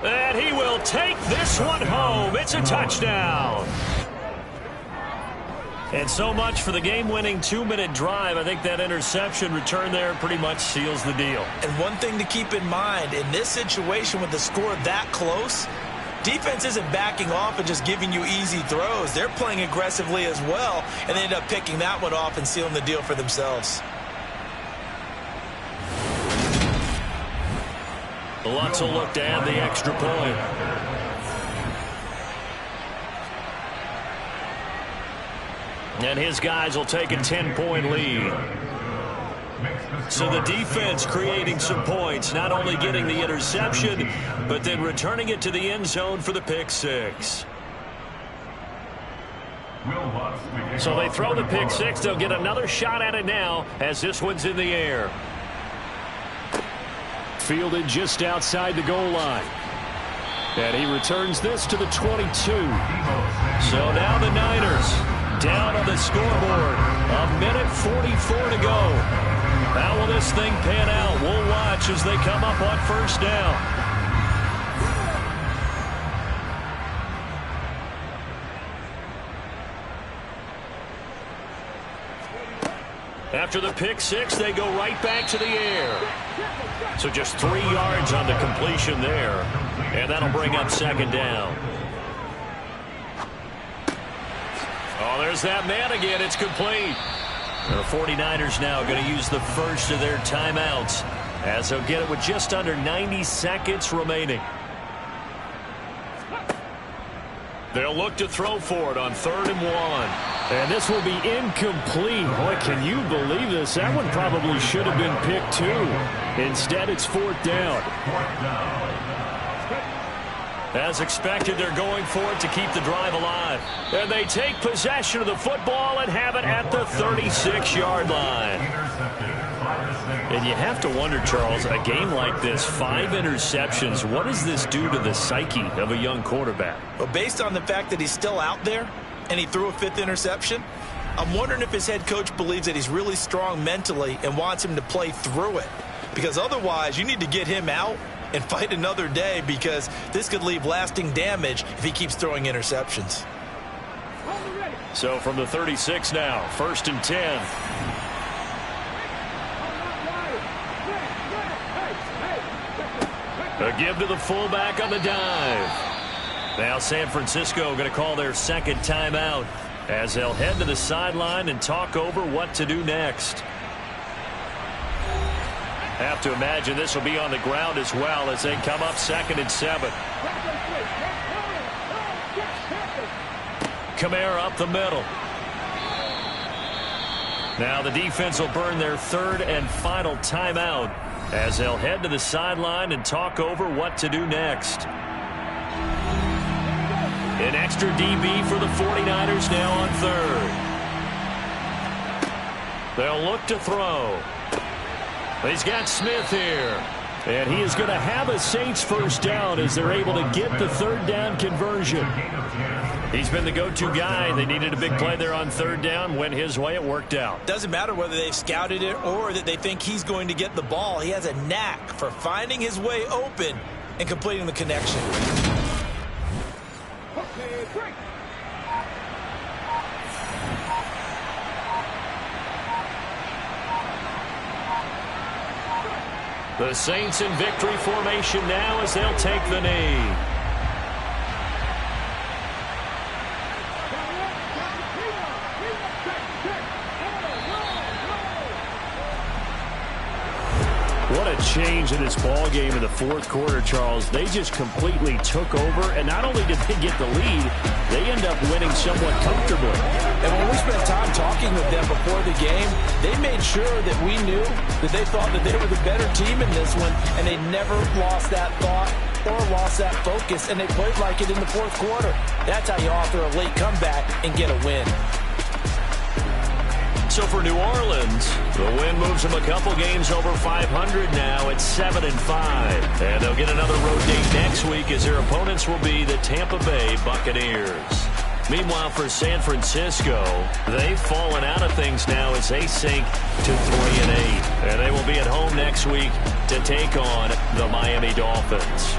S2: And he will take this one home. It's a touchdown. And so much for the game-winning 2-minute drive. I think that interception return there pretty much seals the deal.
S3: And one thing to keep in mind, in this situation with the score that close, Defense isn't backing off and just giving you easy throws. They're playing aggressively as well, and they end up picking that one off and sealing the deal for themselves.
S2: Lutz will look to add the extra point. And his guys will take a 10-point lead. So the defense creating some points, not only getting the interception, but then returning it to the end zone for the pick six. So they throw the pick six. They'll get another shot at it now as this one's in the air.
S4: Fielded just outside the goal line. And he returns this to the 22.
S2: So now the Niners down on the scoreboard. A minute 44 to go. How will this thing pan out? We'll watch as they come up on first down. After the pick six, they go right back to the air. So just 3 yards on the completion there. And that'll bring up second down. Oh, there's that man again. It's complete. The 49ers now going to use the first of their timeouts as they'll get it with just under 90 seconds remaining. They'll look to throw for it on 3rd and 1.
S4: And this will be incomplete. Boy, can you believe this? That one probably should have been picked too. Instead, it's 4th down.
S2: As expected, they're going for it to keep the drive alive. And they take possession of the football and have it at the 36-yard line. And you have to wonder, Charles, a game like this, 5 interceptions, what does this do to the psyche of a young quarterback?
S3: Well, based on the fact that he's still out there and he threw a 5th interception, I'm wondering if his head coach believes that he's really strong mentally and wants him to play through it. Because otherwise, you need to get him out and fight another day, because this could leave lasting damage if he keeps throwing interceptions.
S2: So from the 36 now, 1st and 10. A give to the fullback on the dive. Now San Francisco going to call their second timeout as they'll head to the sideline and talk over what to do next. Have to imagine this will be on the ground as well as they come up 2nd and 7. Kamara up the middle. Now the defense will burn their 3rd and final timeout as they'll head to the sideline and talk over what to do next. An extra DB for the 49ers now on 3rd. They'll look to throw. He's got Smith here.
S4: And he is going to have a Saints first down as they're able to get the 3rd down conversion.
S2: He's been the go-to guy. They needed a big play there on 3rd down. Went his way. It worked out.
S3: Doesn't matter whether they've scouted it or that they think he's going to get the ball. He has a knack for finding his way open and completing the connection.
S2: The Saints in victory formation now as they'll take the knee.
S4: What a change in this ball game in the 4th quarter, Charles. They just completely took over, and not only did they get the lead, they end up winning somewhat comfortably.
S3: And when we spent time talking with them before the game, they made sure that we knew that they thought that they were the better team in this one, and they never lost that thought or lost that focus, and they played like it in the 4th quarter. That's how you author a late comeback and get a win.
S2: So for New Orleans, the win moves them a couple games over 500 now at 7-5. And they'll get another road date next week as their opponents will be the Tampa Bay Buccaneers. Meanwhile, for San Francisco, they've fallen out of things now as they sink to 3-8. And they will be at home next week to take on the Miami Dolphins.